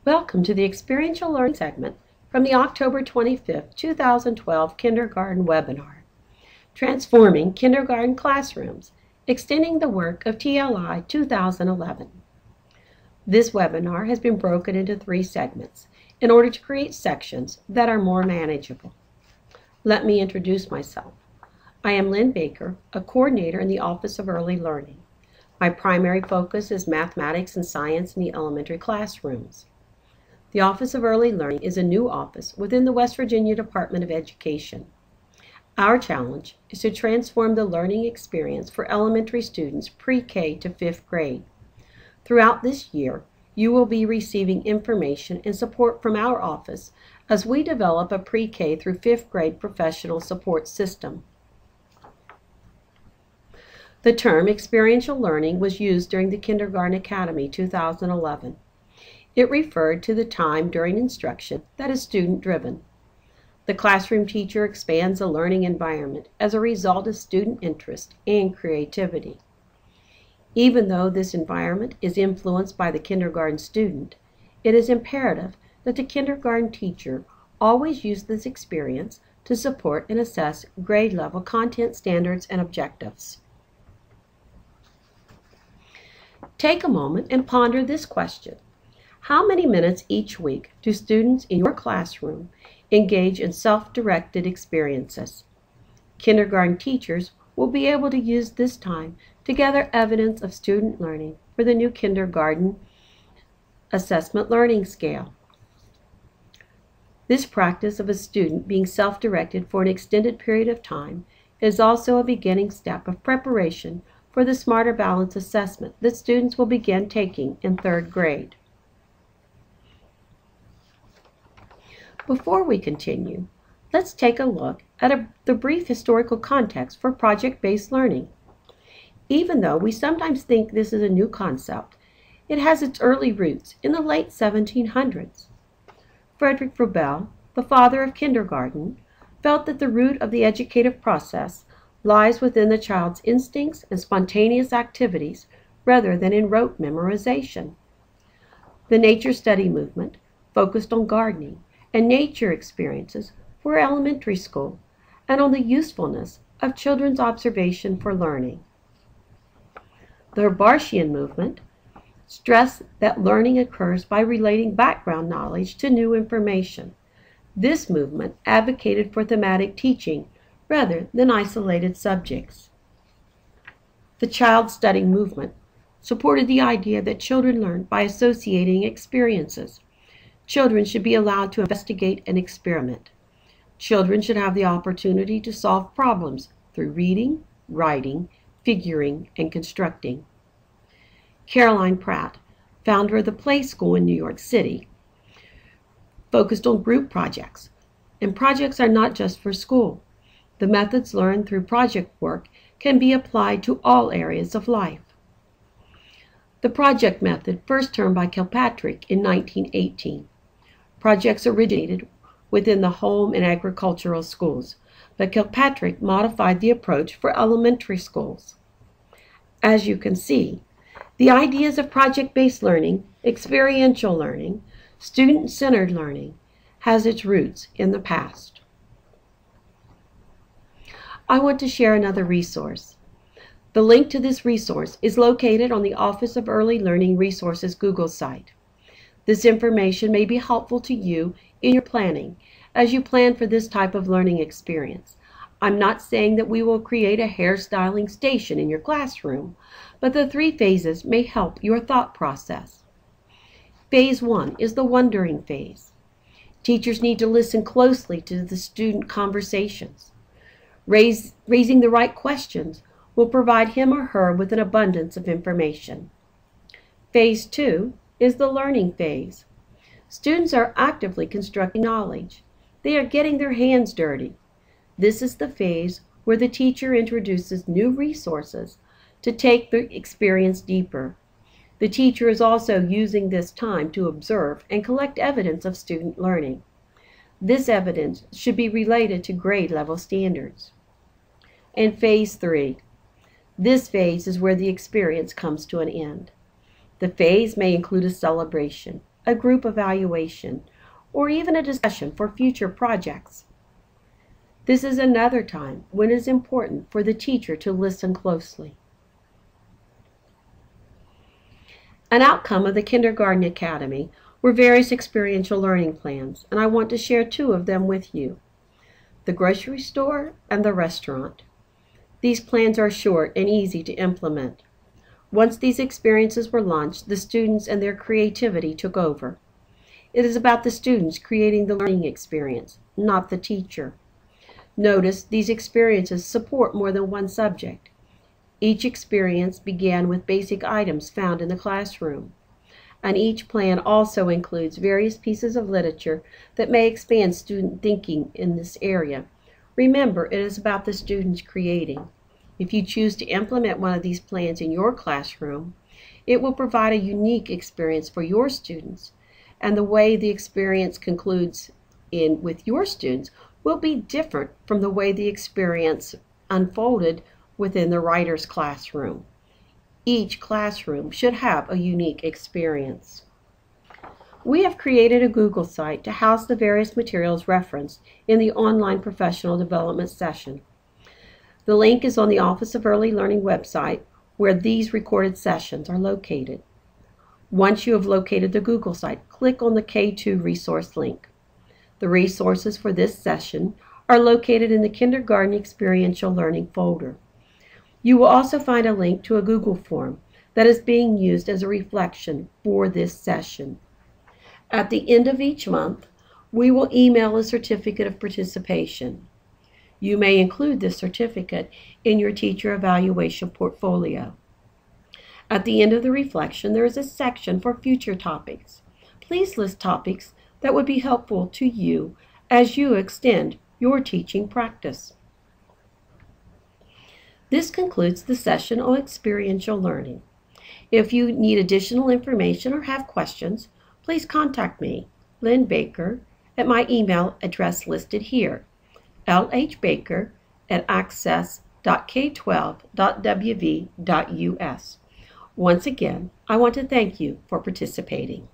Welcome to the Experiential Learning segment from the October 25, 2012 Kindergarten webinar, Transforming Kindergarten Classrooms, Extending the Work of TLI 2011. This webinar has been broken into 3 segments in order to create sections that are more manageable. Let me introduce myself. I am Lynn Baker, a coordinator in the Office of Early Learning. My primary focus is mathematics and science in the elementary classrooms. The Office of Early Learning is a new office within the West Virginia Department of Education. Our challenge is to transform the learning experience for elementary students pre-K to 5th grade. Throughout this year, you will be receiving information and support from our office as we develop a pre-K through 5th grade professional support system. The term experiential learning was used during the Kindergarten Academy 2011. It referred to the time during instruction that is student-driven. The classroom teacher expands a learning environment as a result of student interest and creativity. Even though this environment is influenced by the kindergarten student, it is imperative that the kindergarten teacher always use this experience to support and assess grade-level content standards and objectives. Take a moment and ponder this question. How many minutes each week do students in your classroom engage in self-directed experiences? Kindergarten teachers will be able to use this time to gather evidence of student learning for the new kindergarten assessment learning scale. This practice of a student being self-directed for an extended period of time is also a beginning step of preparation for the Smarter Balance assessment that students will begin taking in 3rd grade. Before we continue, let's take a look at the brief historical context for project-based learning. Even though we sometimes think this is a new concept, it has its early roots in the late 1700s. Frederick Froebel, the father of kindergarten, felt that the root of the educative process lies within the child's instincts and spontaneous activities rather than in rote memorization. The nature study movement focused on gardening and nature experiences for elementary school and on the usefulness of children's observation for learning. The Herbartian movement stressed that learning occurs by relating background knowledge to new information. This movement advocated for thematic teaching rather than isolated subjects. The child study movement supported the idea that children learn by associating experiences. Children should be allowed to investigate and experiment. Children should have the opportunity to solve problems through reading, writing, figuring, and constructing. Caroline Pratt, founder of the Play School in New York City, focused on group projects. And projects are not just for school. The methods learned through project work can be applied to all areas of life. The project method, first termed by Kilpatrick in 1918. Projects originated within the home and agricultural schools, but Kilpatrick modified the approach for elementary schools. As you can see, the ideas of project-based learning, experiential learning, student-centered learning has its roots in the past. I want to share another resource. The link to this resource is located on the Office of Early Learning Resources Google site. This information may be helpful to you in your planning as you plan for this type of learning experience. I'm not saying that we will create a hairstyling station in your classroom, but the 3 phases may help your thought process. Phase 1 is the wondering phase. Teachers need to listen closely to the student conversations. Raising the right questions will provide him or her with an abundance of information. Phase 2 is the learning phase. Students are actively constructing knowledge. They are getting their hands dirty. This is the phase where the teacher introduces new resources to take the experience deeper. The teacher is also using this time to observe and collect evidence of student learning. This evidence should be related to grade level standards. And phase 3. This phase is where the experience comes to an end. The phase may include a celebration, a group evaluation, or even a discussion for future projects. This is another time when it is important for the teacher to listen closely. An outcome of the Kindergarten Academy were various experiential learning plans, and I want to share two of them with you: the grocery store and the restaurant. These plans are short and easy to implement. Once these experiences were launched, the students and their creativity took over. It is about the students creating the learning experience, not the teacher. Notice these experiences support more than one subject. Each experience began with basic items found in the classroom, and each plan also includes various pieces of literature that may expand student thinking in this area. Remember, it is about the students creating. If you choose to implement one of these plans in your classroom, it will provide a unique experience for your students, and the way the experience concludes with your students will be different from the way the experience unfolded within the writer's classroom. Each classroom should have a unique experience. We have created a Google site to house the various materials referenced in the online professional development session. The link is on the Office of Early Learning website, where these recorded sessions are located. Once you have located the Google site, click on the K2 resource link. The resources for this session are located in the Kindergarten Experiential Learning folder. You will also find a link to a Google form that is being used as a reflection for this session. At the end of each month, we will email a certificate of participation. You may include this certificate in your teacher evaluation portfolio. At the end of the reflection, there is a section for future topics. Please list topics that would be helpful to you as you extend your teaching practice. This concludes the session on experiential learning. If you need additional information or have questions, please contact me, Lynn Baker, at my email address listed here, lhbaker@access.k12.wv.us. Once again, I want to thank you for participating.